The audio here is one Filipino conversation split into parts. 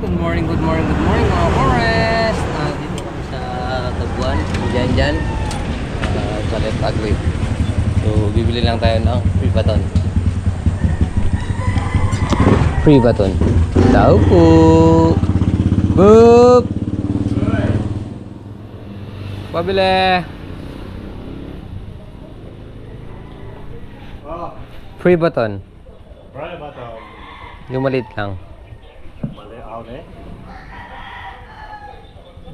Good morning mga forest. Dito kami sa Tabuan, dyan. Sa Left Agri. So, bibili lang tayo ng free baton. Free baton. Tao po. Boop! Pabili. Free baton. Free baton. Yung maliit lang. Mali, ako na eh.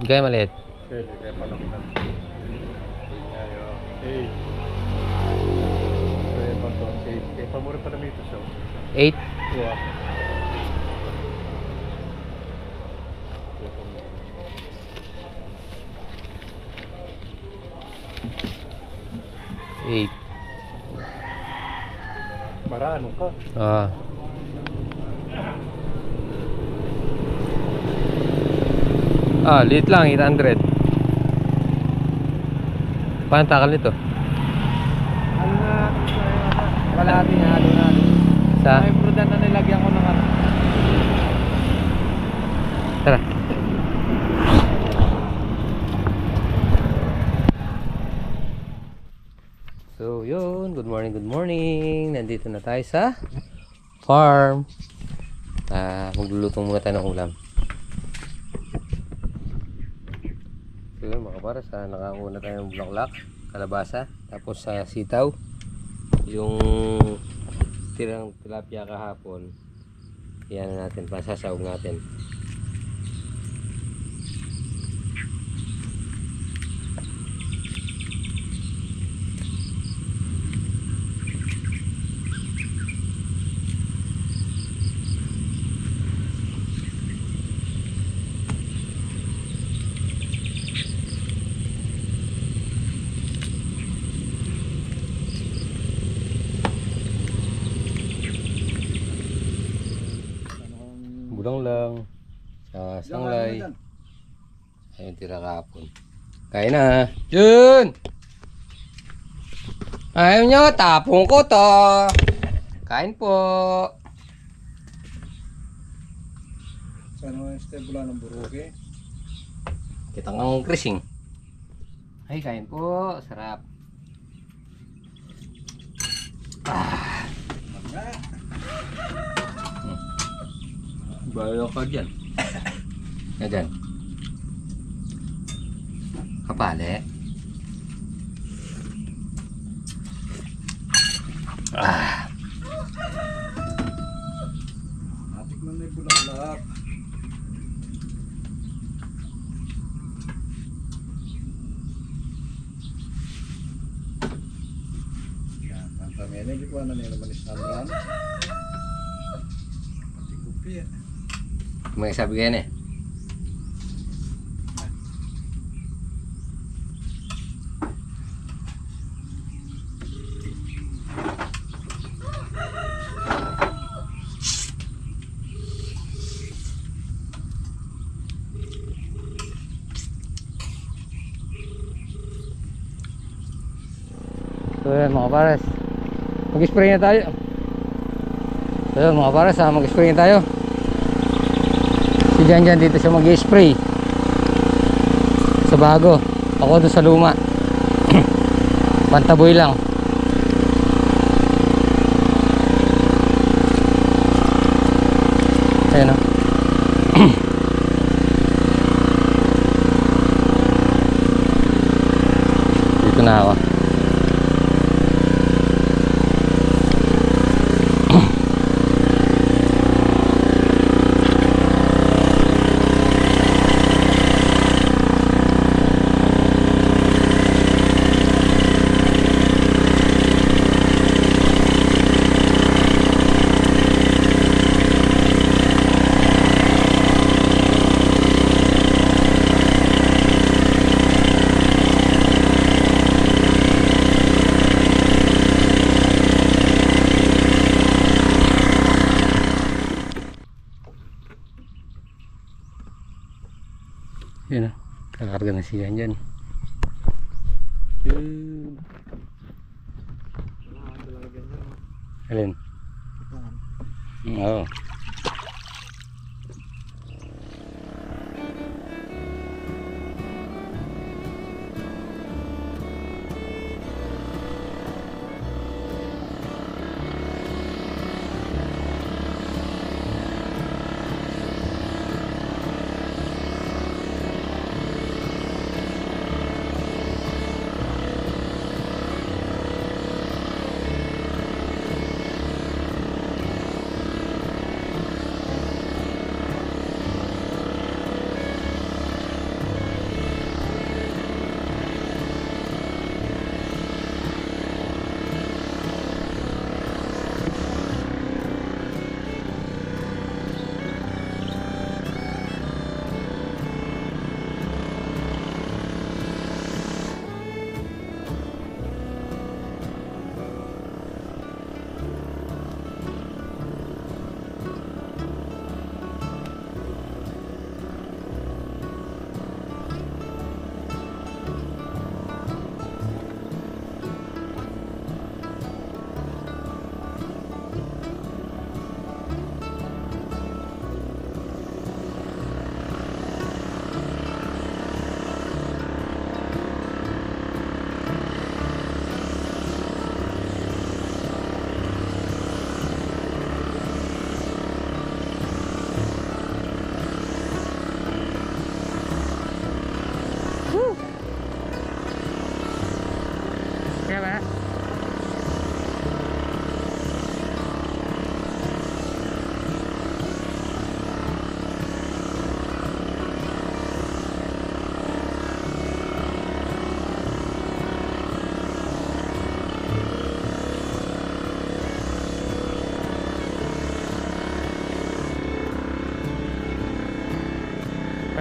Gaya maliit. Pwede, kaya pala ko lang. Hey. Free baton. Kaya pamuri pa namin ito siya. 8. Yeah. 8. Marano ka. Liit lang, 800. Paano takal nito? Ano na, kalahati nga, halo na. Sa? May prudan na nilagyan ko ng ano. Tara. So yun, good morning. Nandito na tayo sa farm. Magluluto muna tayo ng ulam. So yun mga pares, nakakuha tayo ng bulaklak, kalabasa, tapos sa sitaw. Yung tirang tilapia kahapon, yan natin, pasasawag natin. Budang lang sa sanglay. Ayun, tira kahapon. Kain na. Jun! Ayaw nyo, tapong ko to. Kain po. Sana yung stable ng buruke. Kitang ang krising. Ay, kain po. Sarap. Bayo ka dyan. Na dyan. Kapali. Natikman na yung bulaklak. Ang kami na, hindi ko na nila manis na naman. Pati kupi eh. May sabi kayo na eh. So yan mga pares, mag-spray na tayo. So yan mga pares, mag-spray na tayo. Si Jan dito siya mag-spray sa bago, ako doon sa luma. Pantaboy lang. Ayan o. Dito na ako. Yun o, kakarga na siya dyan. Yun. Alin? Oo.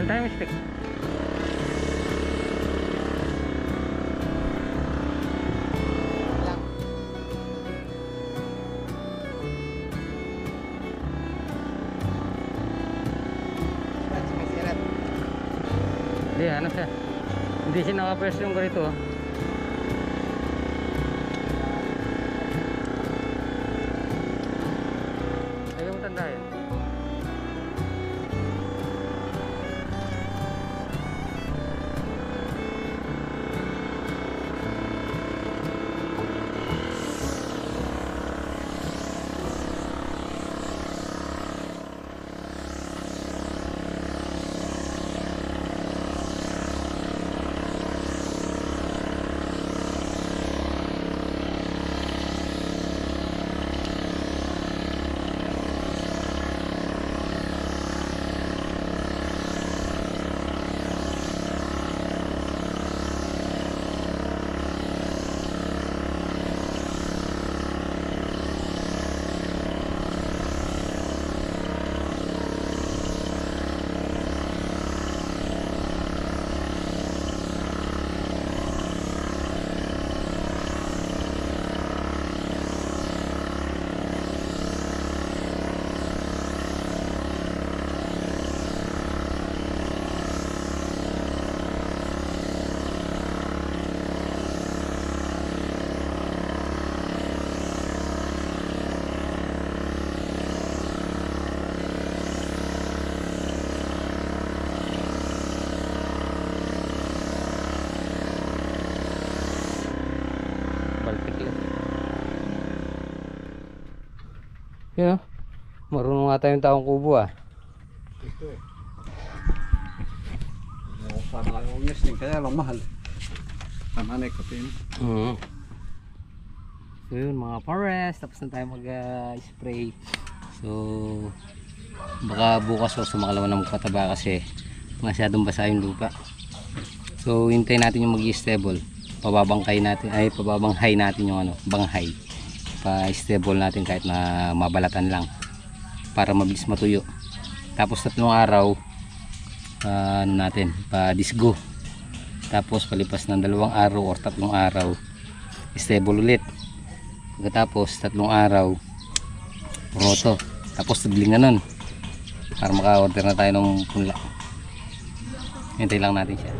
Balik tayo yung stick. Hindi, ano siya? Hindi siya nakapress yung ganito. Ayaw mo tandahin. Yun, marunong nga tayong taong kubo ah. Ito eh. Sana yung nesting kaya lang mahal. Tama na ikatin. So yun mga pares, tapos na tayo mag-spray. So baka bukas o sumakalawa ng pataba kasi masyadong basa yung lupa. So hintayin natin yung mag-stable. Pababanghay natin yung ano, banghay. Pa-stable natin kahit na mabalatan lang para mabilis matuyo. Tapos 3 araw ano natin, pa-disgo. Tapos palipas ng 2 araw or 3 araw stable ulit. Pagkatapos 3 araw roto. Tapos tiglingan nun para maka-order na tayo ng punla. Hintay lang natin siya.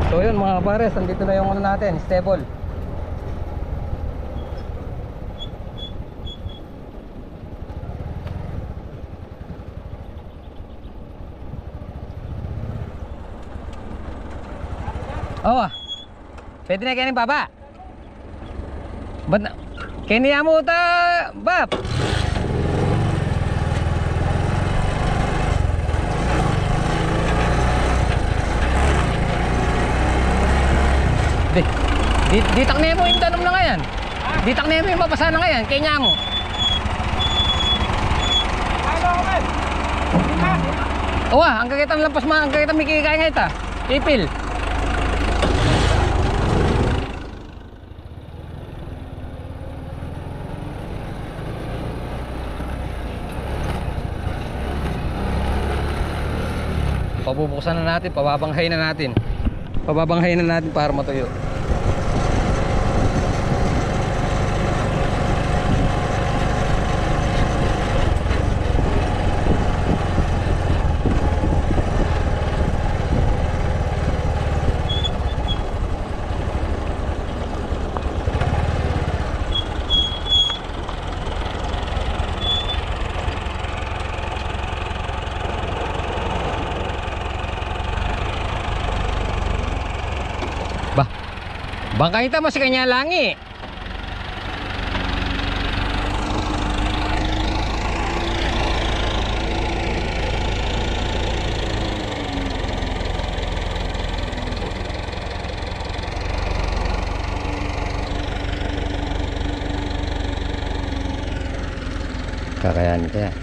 So yun mga pares, nandito na yung ano natin, stable. Oh, pwede na kainin baba. Ba't na? Kiniya mo ta, bab. Ditak na mo yung tanong na ngayon. Ditak na mo yung mapasa na ngayon. Kaya mo. Owa, ang kakitang lampas ma, ang kakitang may kikaya nga ita. Ipil. Pabubuksan na natin, pababanghay na natin. Pababanghay na natin para matuyo. Bangka kita masih kanya langi. Kakayanin kaya.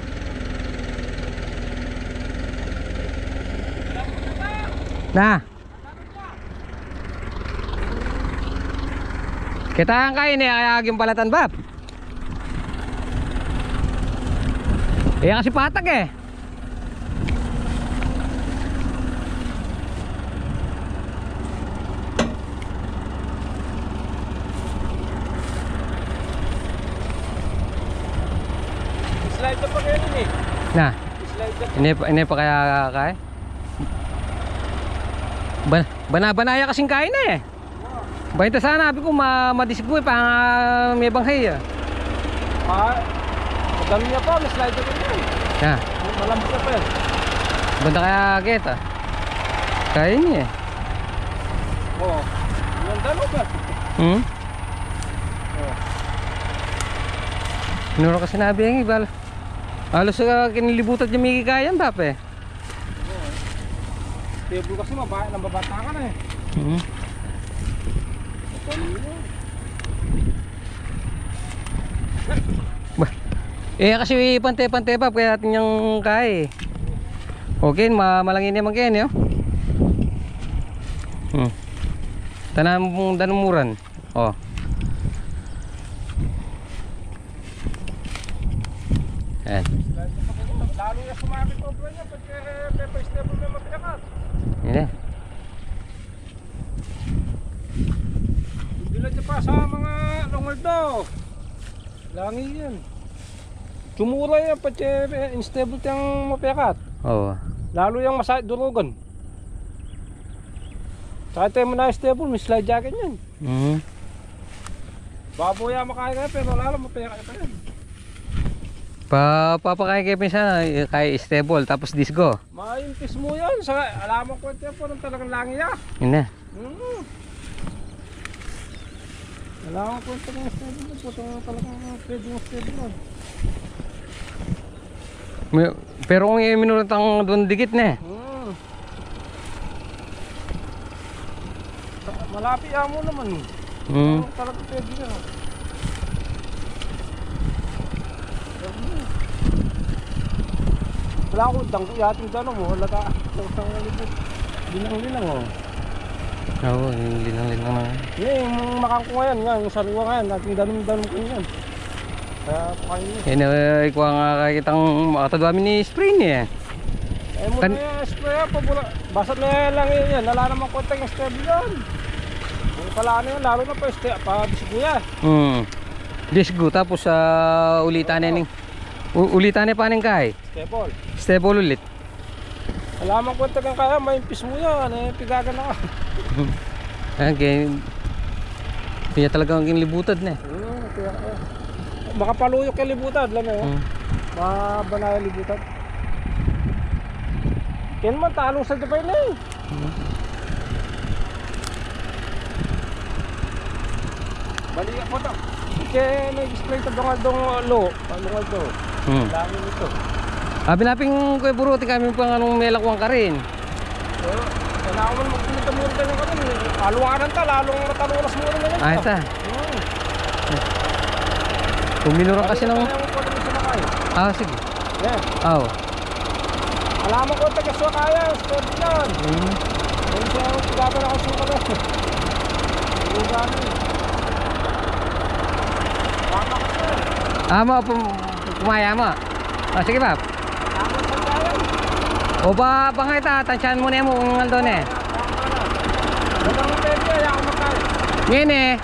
Nah. Kita ang kain eh, kaya aging palatan bab. Iya kasi patag eh. Slide na pa ngayon eh. Na, Slide na. ini pa kaya kay. Bana-banaya kasing kain na eh. Baita sana sabi ko madisipul pa may banghay ah. Madami niya pa, may slide na rin. Na, Malambot na pa yan. banda kaya kita. Kain niya eh. Oo. Yung dalo ba? Hmm? Oo. Nuro ka sinabi yung ibal. Halos kinilibutan niya may kikayan bap eh. Table kasi nambabata ka na eh. Hmm. Kasi pante-pante pa kaya atin yung kaya eh. Okay, malangin naman kayo niyo. Tanam danumuran. Oh. Ayan. Lalo na sumabit po niya pagka pepper stable na matilakas. Yan eh. Bilang niya pa sa mga Ronaldo. Langi yan. Tumura yan pagka unstable tiyang mapiakat. Oo. Lalo yung masakit durugan. Saka tayo mo na stable, may slide jacket yan. Baboy ang makaya ka pero lalo mapiakat pa yan. Papakain kayo pinsan kay stable tapos disco. Maimpis mo yan. Alam ko ito po ng talagang langi ya. Yun na. Alam ko ito ng stable po talagang pwede yung stable. Pero kung minurot ang doon dikit na eh. Malapit mo naman. Talagang pwede na. Wala ko dang yating dano mo, wala ka. Isang libot. Linang-linang oh. Oo, yung linang-linang na. Yung makangko ngayon, yung sariwa ngayon, nating danom-danom ko yan. Kaya pakain niya. Ikuha nga kakitang makatadwa ni spray niya eh. Eh mo na yung spray yan, basat na lang yan, wala namang kontak yung stable yan. Yung pala yan, lalo na pa bisiguya. Disgo tapos ulitan na ning ulitan na pa ning kay. Stable. Stable ulit. Wala namang kontak yung kaya, may impis mo yan, pigagan na ka. Okay. Kaya talagang kinlibutad na eh. Makapaluyok yung libutad, alam mo yun? Mabanaya libutad. Kaya naman, talong sa Japan na eh. Baliya po ito. Kaya nag-spray ito dong lo. Palungal ito. Dami nito. Binaping kuya buruti kami pang anong melakwang ka rin. Kailangan mo magpunta-munta nyo kami. Alunganan ta, lalong mataluras mo rin na yan. Ah, ito. Kuminurang kasi ng... sige. Yan. Oo. Alam mo ko taga-swa kaya. Stop yan. Yan siya, pagkaban ako suka na. Uganin. Baka kasi. Pumaya mo. Sige ba? O ba nga ita, tansyahan mo na mo kung nandun eh. Walang pwede, ayaw ko magkaya. Ngayon eh,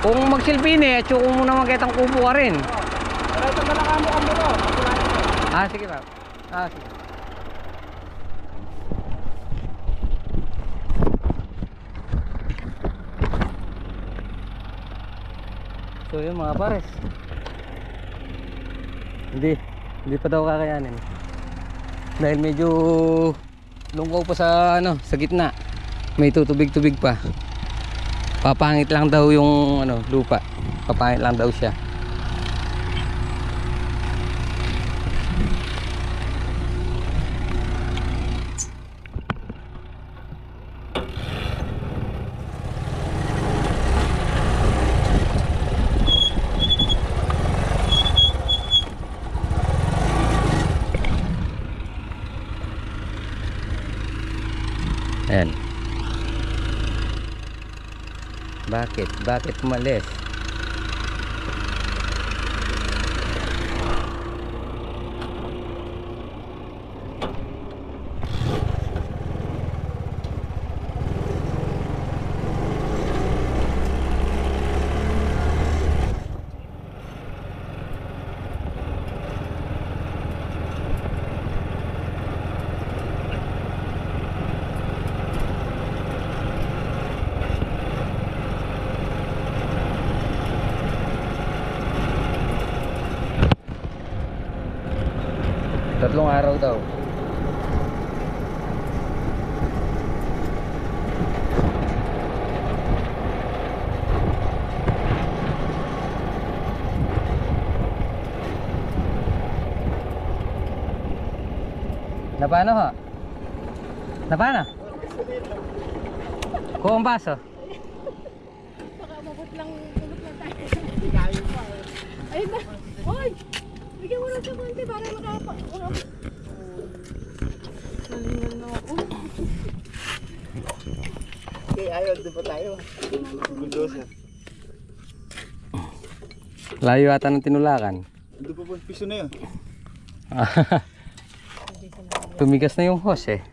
kung magsilbin eh, tsyo kung muna magkitang kubo ka rin. Pero ito na lang mo kami ito. Sige ba? Sige. So yun mga pares. Hindi pa daw kakayanin. Dahil medyo lungkaw pa sa gitna. May tutubig-tubig pa. Papangit lang daw yung lupa. Papangit lang daw siya. Ayan. Bakit? Bakit umalis? Tatlong araw daw. Na paano ho? Na paano? Kuha ang baso. Baka umabot lang tayo. Ayun na. Hoy! Bigyan mo lang sa konti para makapa. Nalingan na ako. Okay, ayaw, doon pa tayo. Bulldozer. Layo ata ng tinulakan. Doon pa po, piso na yun. Tumigas na yung hose eh.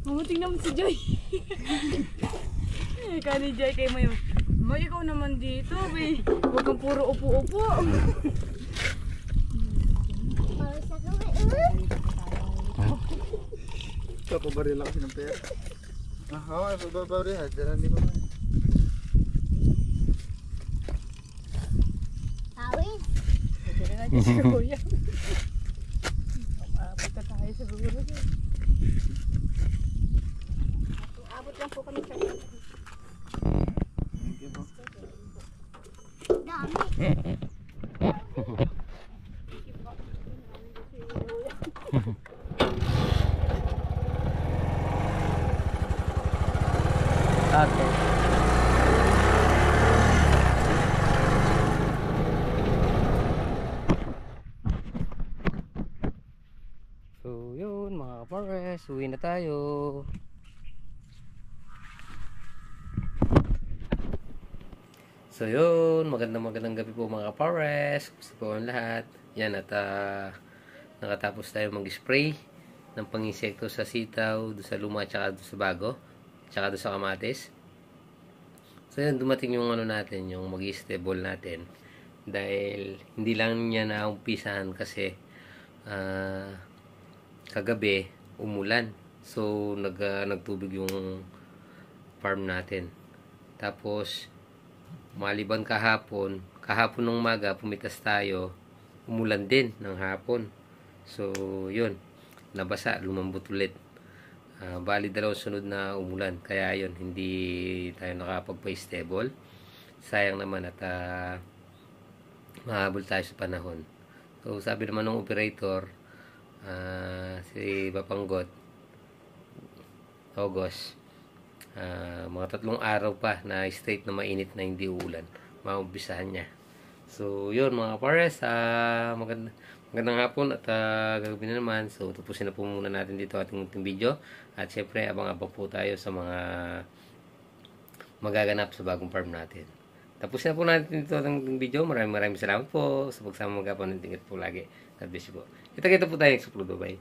Mamuting naman si Joy. Ikaw ni Joy kay Mayo. May ikaw naman dito, be. Huwag kang puro upo-upo. Papabaril ako ng pera. Oo, papabaril. Diyan hindi pa ba? Hindi na nga si Kuya. Abot na tayo sa siguro. Abot lang po kami sa Okay. So yun mga kapares, uwi na tayo. So yun, magandang gabi po mga kapares. Gusto po ang lahat. Yan at nakatapos tayo mag-spray ng pang-insekto sa sitaw, doon sa luma at doon sa bago, tsaka doon sa kamatis. So yun, dumating yung ano natin, yung mag-stable natin. Dahil hindi lang niya naumpisahan kasi kagabi umulan. So nagtubig yung farm natin. Tapos maliban kahapon ng umaga pumitas tayo, umulan din ng hapon. So yun, nabasa, lumambot ulit. Bali dalawang sunod na umulan, kaya yun hindi tayo nakapagpa-stable. Sayang naman at mahabol tayo sa panahon. So sabi naman ng operator, si Bapanggot, August, mga 3 araw pa na straight na mainit na hindi uulan, maumpisahan niya. So yun mga pares, magandang hapon at gagawin na naman. So tapusin na po muna natin dito ating video. At syempre abang-abang po tayo sa mga magaganap sa bagong farm natin. Tapusin na po natin dito ating video. Maraming salamat po sa pagsama magkapanood. Ingat po lagi. God bless you po. Kita-kita po tayo sa upload. Bye.